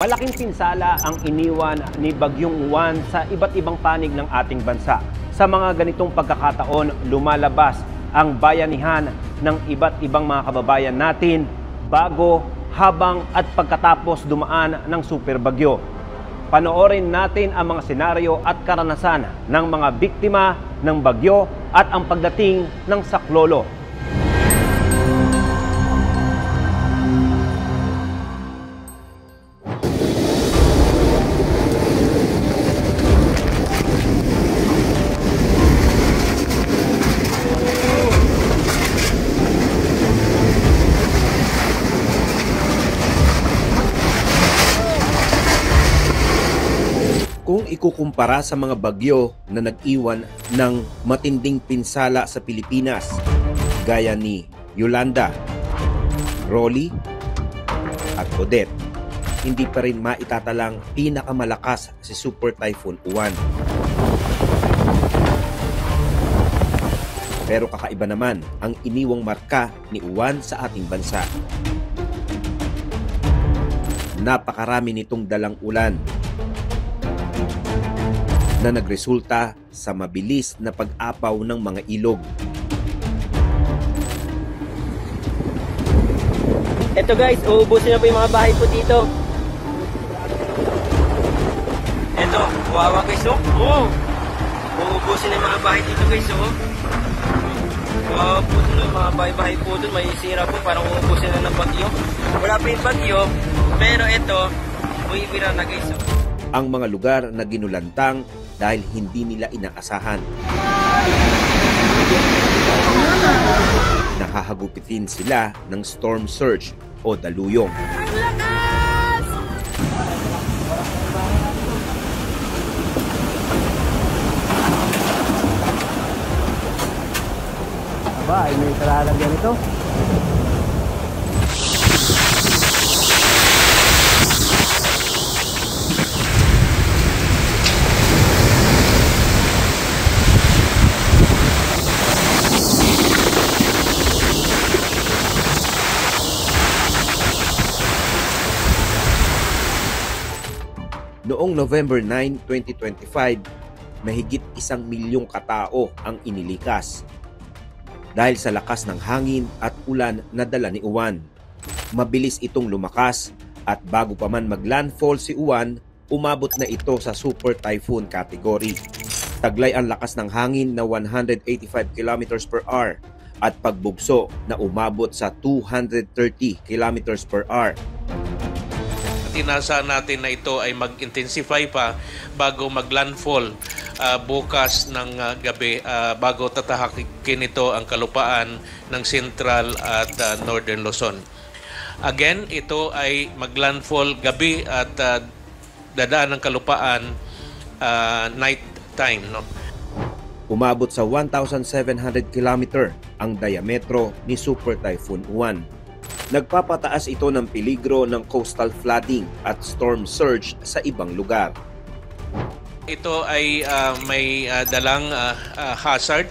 Malaking pinsala ang iniwan ni Bagyong Juan sa iba't ibang panig ng ating bansa. Sa mga ganitong pagkakataon, lumalabas ang bayanihan ng iba't ibang mga kababayan natin bago, habang at pagkatapos dumaan ng super bagyo. Panoorin natin ang mga senaryo at karanasan ng mga biktima ng bagyo at ang pagdating ng saklolo. Kung ikukumpara sa mga bagyo na nag-iwan ng matinding pinsala sa Pilipinas, gaya ni Yolanda, Rolly, at Odette, hindi pa rin maitatalang pinakamalakas si Super Typhoon Uwan. Pero kakaiba naman ang iniwang marka ni Uwan sa ating bansa. Napakarami nitong dalang ulan na nagresulta sa mabilis na pag-apaw ng mga ilog. Eto guys, uubusin na po yung mga bahay po dito. Eto, kawawa guys, oh. Oo. Uubusin na yung mga bahay dito guys, oh. Kawawa po dun, yung mga bahay po dun, may sira po, parang uubusin na ng bagyo. Wala pa yung bagyo, pero eto, buibira na guys, oh. Ang mga lugar na ginulantang dahil hindi nila inaasahan. Nahahagupitin sila ng storm surge o daluyong. Aba, may kalalagyan ito. Noong November 9, 2025, mahigit 1 milyong katao ang inilikas dahil sa lakas ng hangin at ulan na dala ni Uwan. Mabilis itong lumakas at bago pa man maglandfall si Uwan, umabot na ito sa super typhoon category. Taglay ang lakas ng hangin na 185 km per hour at pagbugso na umabot sa 230 km per hour. Inaasahan natin na ito ay mag-intensify pa bago mag-landfall bukas ng gabi, bago tatahakin ito ang kalupaan ng Central at Northern Luzon. Again, ito ay mag-landfall gabi at dadaan ng kalupaan night time. No? Umabot sa 1,700 km ang diametro ni Super Typhoon Uwan. Nagpapataas ito ng peligro ng coastal flooding at storm surge sa ibang lugar. Ito ay may dalang hazard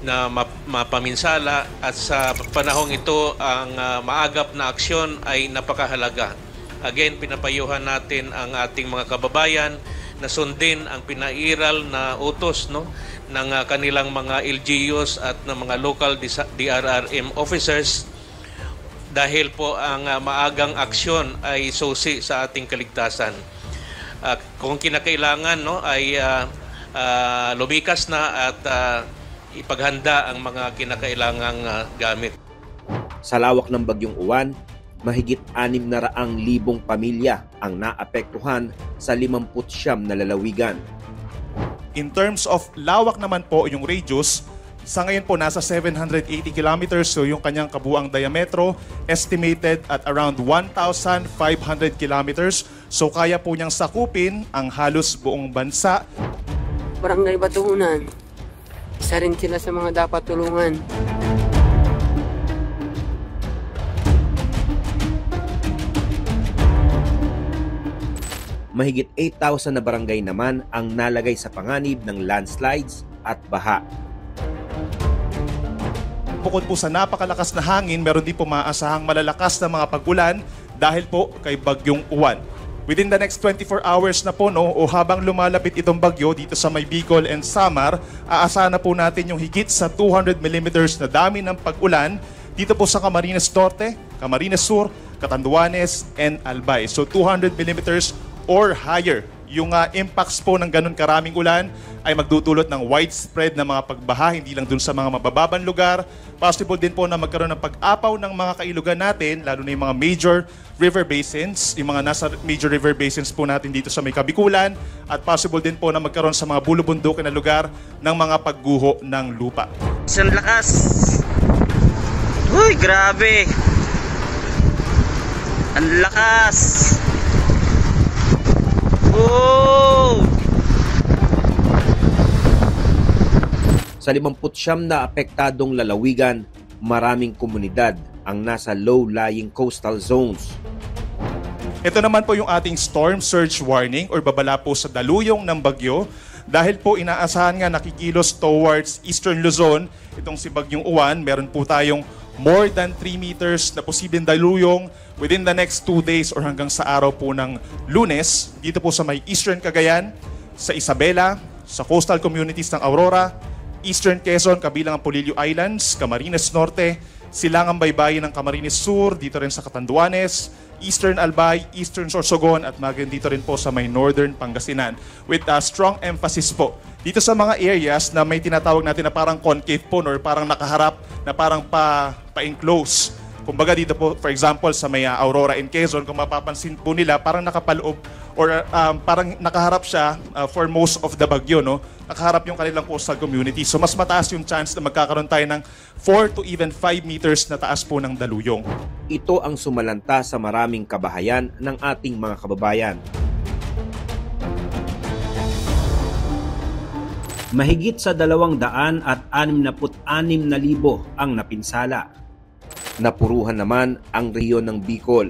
na mapaminsala at sa panahong ito ang maagap na aksyon ay napakahalaga. Again, pinapayuhan natin ang ating mga kababayan na sundin ang pinairal na utos ng kanilang mga LGUs at ng mga local DRRM officers. Dahil po ang maagang aksyon ay susi sa ating kaligtasan. Kung kinakailangan ay lumikas na at ipaghanda ang mga kinakailangang gamit. Sa lawak ng Bagyong Uwan, mahigit 600,000 pamilya ang naapektuhan sa 59 na lalawigan. In terms of lawak naman po yung radius, sa ngayon po, nasa 780 kilometers, so yung kanyang kabuang diametro, estimated at around 1,500 kilometers. So kaya po niyang sakupin ang halos buong bansa. Barangay Batuhunan, isa rin sila sa mga dapat tulungan. Mahigit 8,000 na barangay naman ang nalagay sa panganib ng landslides at baha. Bukod po sa napakalakas na hangin, meron din po maasahang malalakas na mga pag-ulan dahil po kay Bagyong Uwan. Within the next 24 hours na po, o habang lumalapit itong bagyo dito sa may Bicol and Samar, aasahan na po natin yung higit sa 200 millimeters na dami ng pag-ulan dito po sa Camarines Norte, Camarines Sur, Catanduanes, and Albay. So 200 millimeters or higher. Yung impacts po ng ganun karaming ulan ay magdudulot ng widespread na mga pagbaha, hindi lang dun sa mga mabababang lugar. Possible din po na magkaroon ng pag-apaw ng mga kailugan natin, lalo na yung mga major river basins, yung mga nasa major river basins po natin dito sa may Kabikulan, at possible din po na magkaroon sa mga bulubundukin na lugar ng mga pagguho ng lupa. Ang lakas! Uy, grabe! Ang lakas! Oh! Sa 59 na apektadong lalawigan, maraming komunidad ang nasa low-lying coastal zones. Ito naman po yung ating storm surge warning or babala po sa daluyong ng bagyo dahil po inaasahan nga nakikilos towards Eastern Luzon. Itong si Bagyong Uwan, meron po tayong more than 3 meters na posibleng daluyong within the next 2 days or hanggang sa araw po ng Lunes dito po sa may Eastern Cagayan, sa Isabela, sa coastal communities ng Aurora, Eastern Quezon, kabilang ang Polillo Islands, Camarines Norte, Silangang Baybayin ng Camarines Sur, dito rin sa Catanduanes, Eastern Albay, Eastern Sorsogon at maging dito rin po sa may Northern Pangasinan with a strong emphasis po dito sa mga areas na may tinatawag natin na parang concave po or parang nakaharap na parang pa-enclose. Kumbaga dito po, for example, sa may Aurora and Quezon, kung mapapansin po nila, parang nakapaloob or parang nakaharap siya for most of the bagyo, no? Nakaharap yung kanilang coastal community. So mas mataas yung chance na magkakaroon tayo ng 4 to even 5 meters na taas po ng daluyong. Ito ang sumalanta sa maraming kabahayan ng ating mga kababayan. Mahigit sa 266,000 ang napinsala. Napuruhan naman ang rehiyon ng Bicol,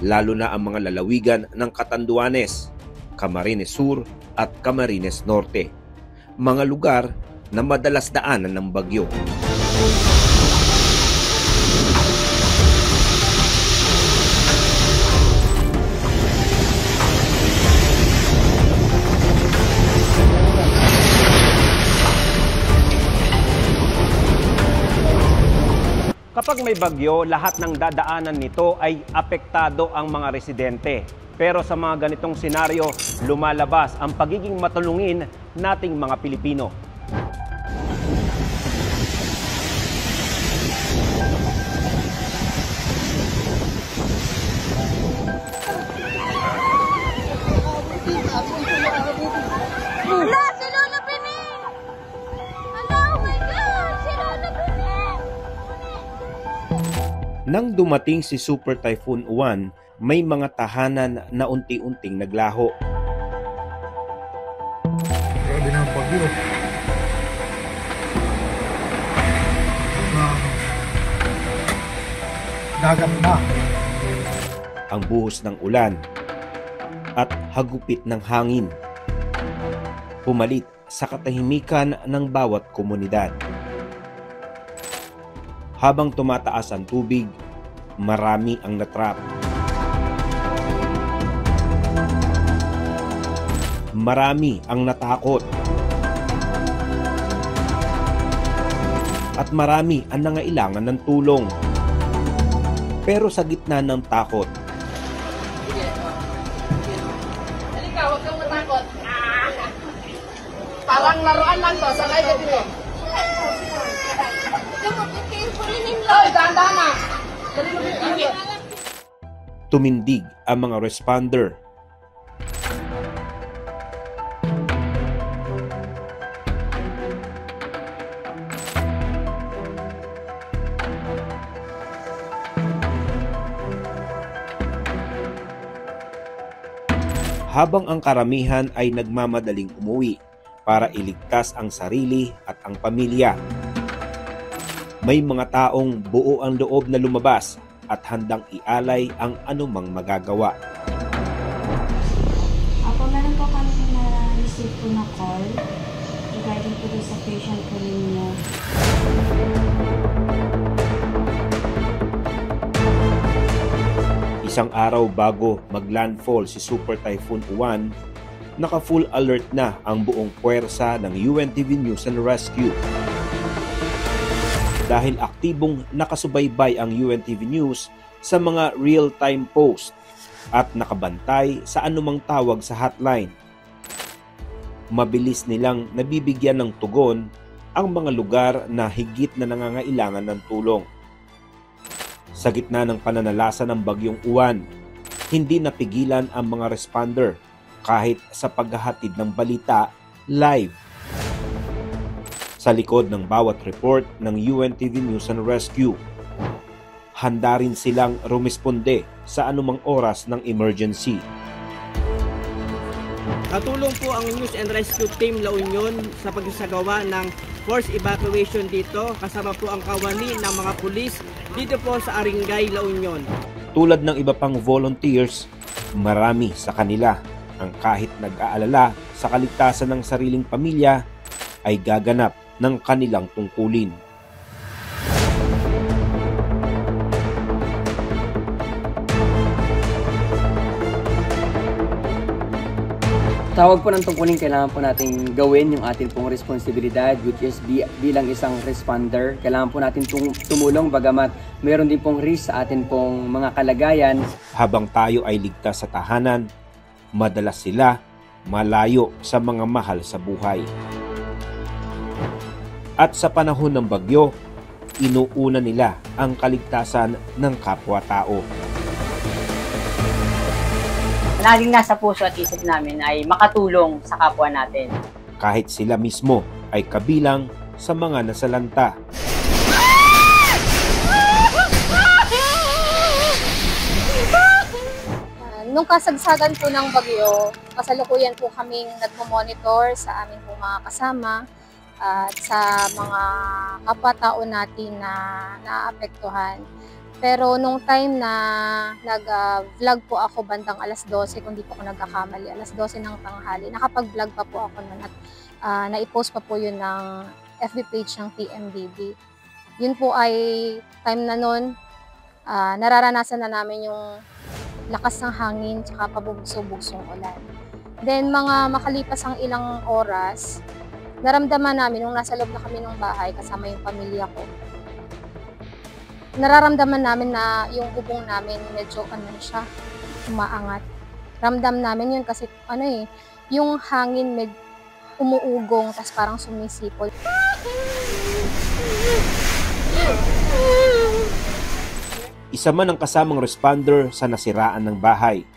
lalo na ang mga lalawigan ng Catanduanes, Camarines Sur at Camarines Norte, mga lugar na madalas daanan ng bagyo. Kapag may bagyo, lahat ng dadaanan nito ay apektado ang mga residente. Pero sa mga ganitong senaryo, lumalabas ang pagiging matulungin nating mga Pilipino. Hala, si Lola Pining! Hala, oh my God! Si Lola Pining! Nang dumating si Super Typhoon Uwan, may mga tahanan na unti-unting naglaho. Grabe na ang bagyo. Dagat na. Ang buhos ng ulan at hagupit ng hangin pumalit sa katahimikan ng bawat komunidad. Habang tumataas ang tubig, marami ang natrap. Marami ang natakot. At marami ang nangailangan ng tulong. Pero sa gitna ng takot, Halika, huwag kang matakot. Parang laruan lang to. Sakay ka dito. Hoy, dahan-dahan na. Dali mo dito. tumindig ang mga responder. Habang ang karamihan ay nagmamadaling umuwi para iligtas ang sarili at ang pamilya, may mga taong buo ang loob na lumabas at handang ialay ang anumang magagawa. Meron po kami na-receive po na call regarding po sa patient po ninyo. Isang araw bago maglandfall si Super Typhoon Uwan, naka-full alert na ang buong puwersa ng UNTV News and Rescue. Dahil aktibong nakasubaybay ang UNTV News sa mga real-time post at nakabantay sa anumang tawag sa hotline. Mabilis nilang nabibigyan ng tugon ang mga lugar na higit na nangangailangan ng tulong. Sa gitna ng pananalasa ng bagyong Uwan, hindi napigilan ang mga responder kahit sa paghahatid ng balita live. Sa likod ng bawat report ng UNTV News and Rescue, handa rin silang rumisponde sa anumang oras ng emergency. Katulong po ang News and Rescue Team La Union sa pagsasagawa ng force evacuation dito, kasama po ang kawani ng mga pulis dito po sa Aringay, La Union. Tulad ng iba pang volunteers, marami sa kanila ang kahit nag-aalala sa kaligtasan ng sariling pamilya ay gaganap ng kanilang tungkulin. Tawag po ng tungkulin, kailangan po natin gawin yung ating pong responsibilidad, which is bilang isang responder. Kailangan po natin tumulong bagamat mayroon din pong risk sa atin pong mga kalagayan. Habang tayo ay ligtas sa tahanan, madalas sila malayo sa mga mahal sa buhay. At sa panahon ng bagyo, inuuna nila ang kaligtasan ng kapwa-tao. Laging nasa puso at isip namin ay makatulong sa kapwa natin. Kahit sila mismo ay kabilang sa mga nasalanta. Nung kasagsagan po ng bagyo, kasalukuyan po kaming nagmo-monitor sa aming po mga kasama at sa mga kapwa-tao natin na naapektuhan. Pero nung time na nag-vlog po ako bandang alas 12, kung di po ako nagkakamali, alas 12 ng tanghali, nakapag-vlog pa po ako nun at naipost pa po yun ng FB page ng TMDB. Yun po ay time na nun, nararanasan na namin yung lakas ng hangin tsaka pabugso-bugsong ulan. Then mga makalipas ang ilang oras, naramdaman namin nung nasa loob na kami ng bahay kasama yung pamilya ko. Nararamdaman namin na yung bubong namin medyo siya, umaangat. Ramdam namin yun kasi yung hangin umuugong tas parang sumisipol. Isa man ang kasamang responder sa nasiraan ng bahay.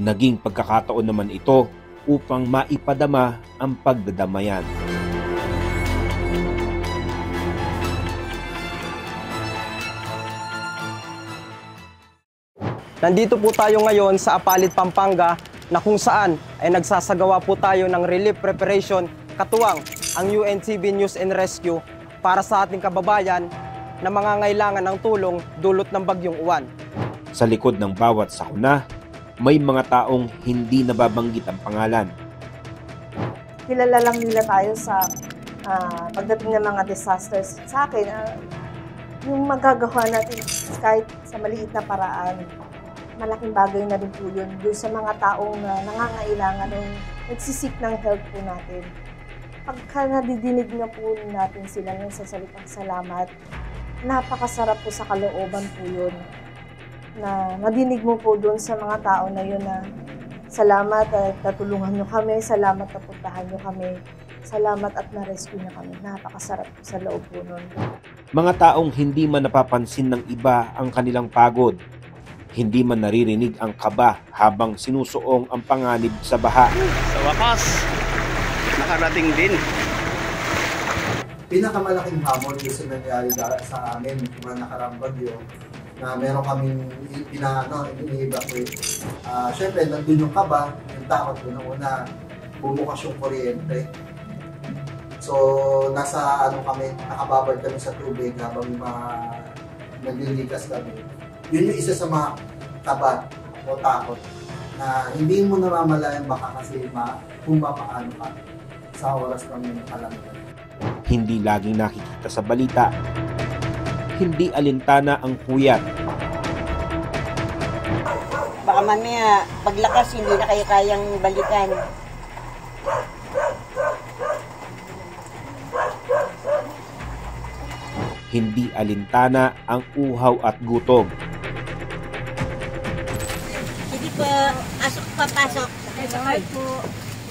Naging pagkakataon naman ito upang maipadama ang pagdadamayan. Nandito po tayo ngayon sa Apalit, Pampanga na kung saan ay nagsasagawa po tayo ng relief preparation katuwang ang UNTV News and Rescue para sa ating kababayan na mangangailangan ng tulong dulot ng bagyong Uwan. Sa likod ng bawat sakuna, may mga taong hindi nababanggit ang pangalan. Kilala lang nila tayo sa pagdating ng mga disasters. Sa akin, yung magagawa natin kahit sa maliit na paraan, malaking bagay na rin po yun doon sa mga taong nangangailangan o nagsisik ng help po natin. Pagka nadidinig na po natin sila ng sasalitang salamat, napakasarap po sa kalooban po yun. Na nadinig mo po doon sa mga tao na yun na salamat at natulungan nyo kami, salamat at puntahan nyo kami, salamat at na-rescue nyo kami. Napakasarap po sa loob po nun. Mga taong hindi man napapansin ng iba ang kanilang pagod, hindi man naririnig ang kaba habang sinusuong ang panganib sa baha. Sa wakas, nakarating din. Pinakamalaking hamon yung nangyari sa amin mga nakaraang bagyo na meron kaming ini-evacuate. Siyempre, nandun yung kaba, yung takot ko nung una, bumukas yung kuryente. So, nasa kami, nakababad kami sa tubig habang naglilikas kami. Yun yung isa sa mga kaba o takot na hindi mo namamalayan baka kasi kung paano ka sa oras kami kalamidad. Hindi laging nakikita sa balita. Hindi alintana ang puyat. mamaya paglakas hindi na kayo kayang balikan. Hindi alintana ang uhaw at gutom. Sige po, papasok. Sakay po.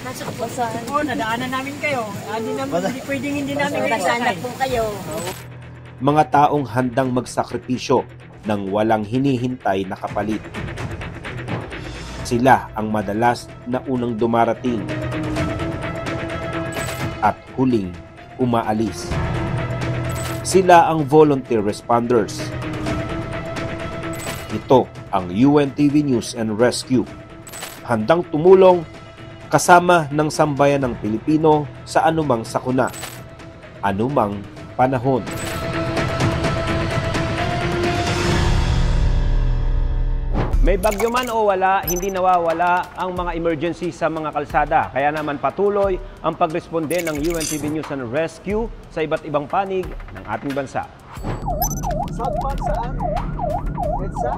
Pasok po saan? Oo, nadaanan namin kayo. Hindi pwedeng hindi namin kayo Basahan po kayo. Mga taong handang magsakripisyo nang walang hinihintay na kapalit. Sila ang madalas na unang dumarating at huling umaalis. Sila ang volunteer responders. Ito ang UNTV News and Rescue. Handang tumulong kasama ng sambayan ng Pilipino sa anumang sakuna, anumang panahon. May bagyo man o wala, hindi nawawala ang mga emergency sa mga kalsada. Kaya naman patuloy ang pagresponde ng UNTV News and Rescue sa iba't ibang panig ng ating bansa. Saan? Saan? Edsa?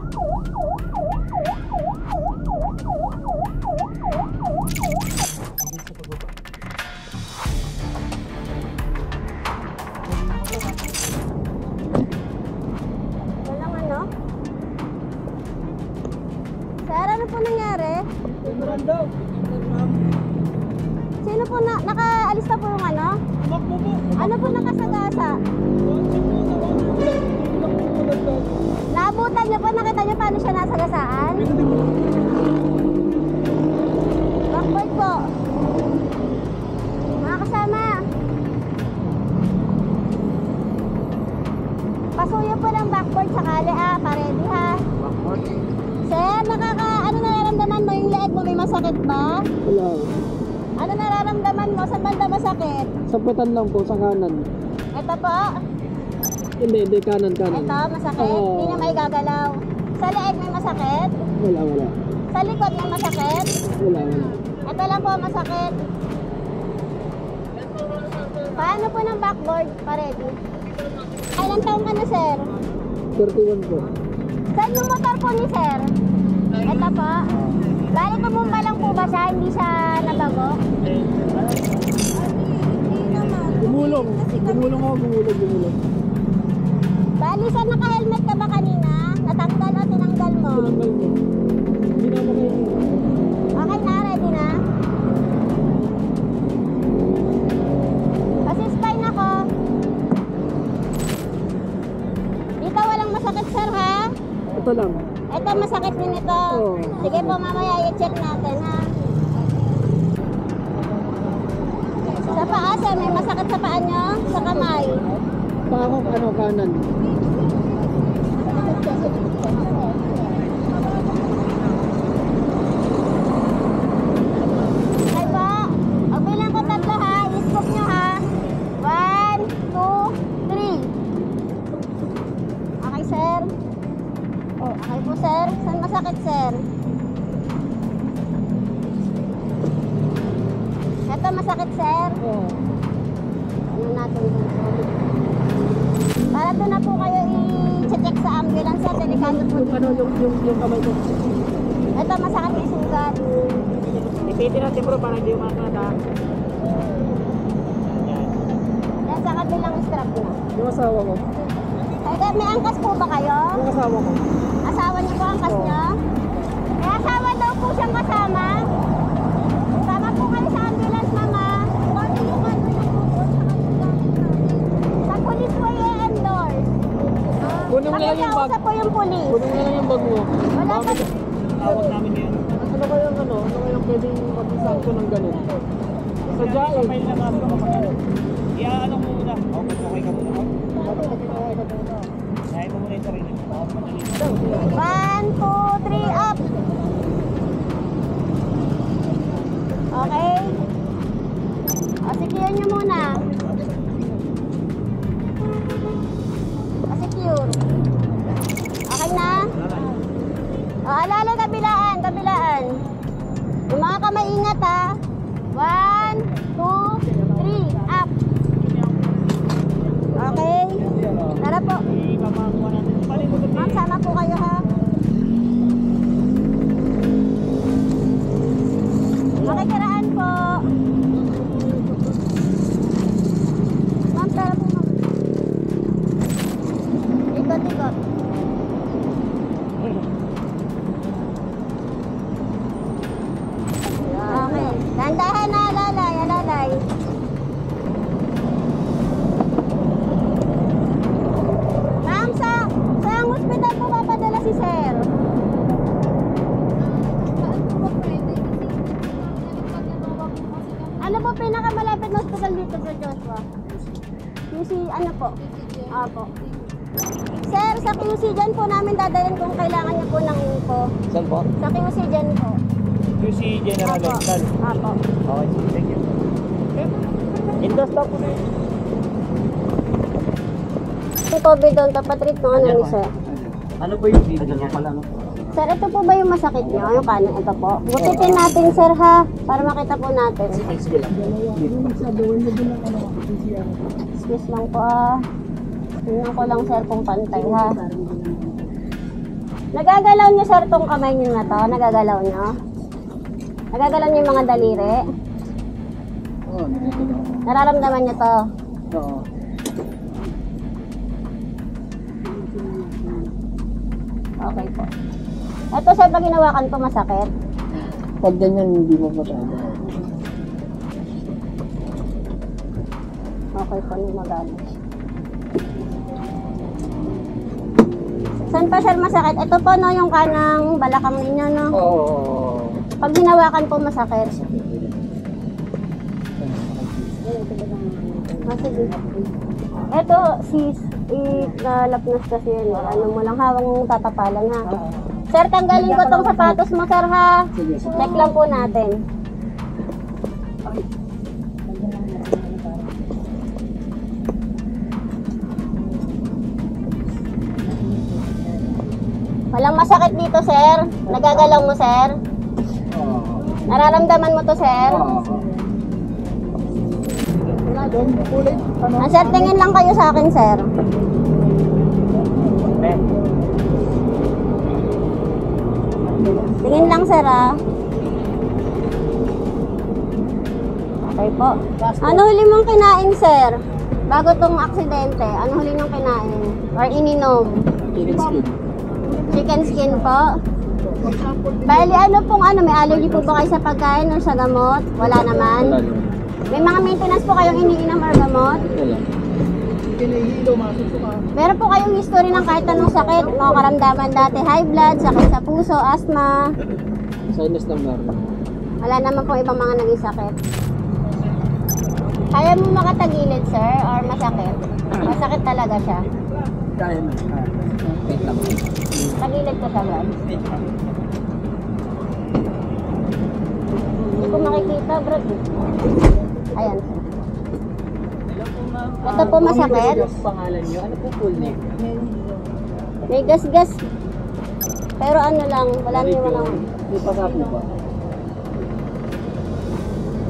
Walang ano? Sir, ano po nangyari? Sino po nakaalis na po yung ano? Ano po nakasagasa? Naabutan niyo po? Nakita niyo paano siya nasagasaan? Backboard po. Mga kasama. Pasuyo po ng backboard sakali paredy ha. Sir, ano nararamdaman mo? Yung leeg mo may masakit ba? Wala. Ano nararamdaman mo? Saan banda masakit? Saputan lang po, sa kanan. Ito po? Hindi, kanan. Ito, masakit? Oo. Hindi na may gagalaw. Sa leeg may masakit? Wala. Sa likod may masakit? Wala. Ito lang po masakit. Paano po ng backboard? Paredy. Ilang taon ka na, sir? 31 po. Saan yung motor po ni sir? Ito po. Bali tumumba lang po ba siya? Hindi siya nabago? Gumulong ako. Bali, sir, naka-helmet ka ba kanina? Natanggal o tinanggal mo? Tinanggal mo. Hindi na makainin. Okay na, ready na? Kasi-spine ako. Dito walang masakit, sir, ha? Ito lang. Ito, masakit din ito. Oo. Sige po, mamaya i-check natin, ha? Sa paa, sir, may masakit sa paa nyo? Sa kamay? Paa ko, kanan. Okay po. O bilang ko 3 ha. I-scoop nyo ha. 1, 2, 3. Okay, sir. Okay po, sir. Saan masakit, sir? Ito masakit, sir? Ano natin dito? Para doon na po kayo i-check sa ambulance, sir. Delikado po. Yung kamay ko. Ito masakit yung sugat. Ipitin natin bro para hindi umakata. Yan sa kabilang strap na. Yung asawa ko. Ay, may angkas po ba kayo? Yung asawa ko. Asawa niyo po angkas niyo? May asawa daw po siyang kasama. Sama po kayo sa ambulance, mama. Sa police po i-endorse. Kunin mo lang yung bag. Sa po yung police. Kunin mo lang yung bag mo. Wala pa. Tawag namin yun. Ano kayang pwedeng mag-isang ko ng ganun? Sa Jai. Sabay na naman ako mag-ano. Ano mo muna? Okay ka muna. Kaya mo muna yung sarili. 1, 2, 3, up. Okay. O, secure nyo muna. O, secure. Okay na? O, alala, kabilaan. Yung mga kamay, ingat ha. 1, 2, 3, up. Okay. Tara po. Ma'am, sama po kayo ha. Dahan-dahan na, alalay, alalay. Ma'am, saan hospital po papadala si sir? Ano po pinakamalapit na hospital dito sa Joshua? QC, ano po? Apo. Sir, sa QC dyan po namin dadalhin kung kailangan niyo po ng info. Saan po? Sa QC dyan po. QC General Apo. Hospital. Apo. Okay, thank you. Indos daw po na yun. Yung COVID doon, papatreat mo ano ni sir? Ano po yung video niya? Sir, ito po ba yung masakit niyo? Yung kanan, ito po. Gutitin natin sir ha, para makita po natin. Excuse lang po ah. Tingnan ko lang sir kung pantay ha. Nagagalaw niyo sir tong kamay niyo na to? Nagagalaw niyo? Nagagalaw niyo yung mga daliri? Oo. Nararamdaman niyo to? Oo. Okay po. Ito sir, pag ginawakan po masakit? Pag ganyan, hindi mo matanda. Okay po, hindi magalit. Saan pa sir masakit? Ito po no, yung kanang balakang ninyo no? Oo. Pag ginawakan po masakit. Sige. Ito, sis, ilalapnos kasi yun. Ano mo lang, hawang mong tatapalan ha. Sir, tanggalin ko tong sapatos mo sir ha. Check lang po natin. Walang masakit dito sir. Nagagalaw mo sir. Nararamdaman mo to sir. Sir, tingin lang kayo sa akin, sir. Tingin lang, sir, ah. Okay po. Ano huli mong kinain, sir? Bago tong aksidente, ano huli mong kinain? Or ininom? Chicken skin po. Bali, ano pong may allergy po ba kayo sa pagkain or sa gamot? Wala naman. May mga maintenance po kayong iniinom or gamot? Meron po kayong history ng kahit anong sakit, mga karamdaman dati, high blood, sakit sa puso, asthma? Sinus lang meron. Wala naman pong ibang mga naging sakit. Kaya mo makatagilid, sir, or masakit? Masakit talaga siya. Kaya na. Wait lang. Tagilid ko sagad. Hindi ko makikita, bro. Ayan. Ito po masakit. Pangalan niyo? Ano po full name? May gas-gas. Pero ano lang, wala niyo walang... May pasabi ba?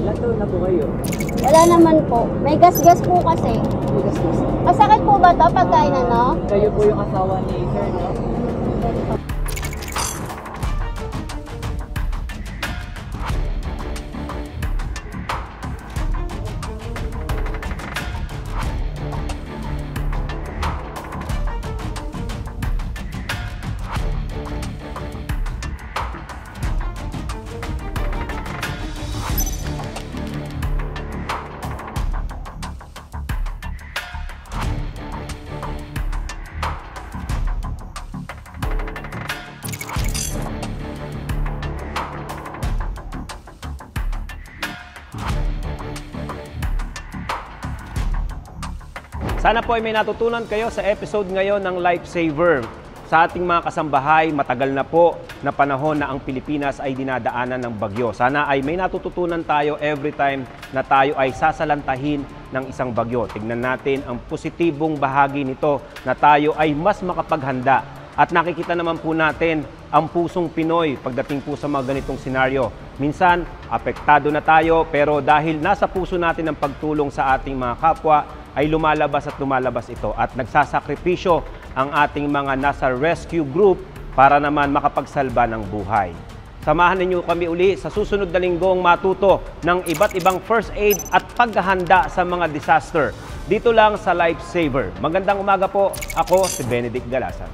Ilan taon na po kayo? Wala naman po. May gas-gas po kasi. Masakit po ba ito pagkain ano? Kayo po yung asawa ni Sir, no? Sana po ay may natutunan kayo sa episode ngayon ng Lifesaver. Sa ating mga kasambahay, matagal na po na panahon na ang Pilipinas ay dinadaanan ng bagyo. Sana ay may natututunan tayo every time na tayo ay sasalantahin ng isang bagyo. Tignan natin ang positibong bahagi nito na tayo ay mas makapaghanda. At nakikita naman po natin ang pusong Pinoy pagdating po sa mga ganitong senaryo. Minsan, apektado na tayo pero dahil nasa puso natin ang pagtulong sa ating mga kapwa, ay lumalabas at lumalabas ito at nagsasakripisyo ang ating mga nasa rescue group para naman makapagsalba ng buhay. Samahan ninyo kami uli sa susunod na linggong matuto ng iba't ibang first aid at paghahanda sa mga disaster. Dito lang sa Lifesaver. Magandang umaga po. Ako si Benedict Galasan.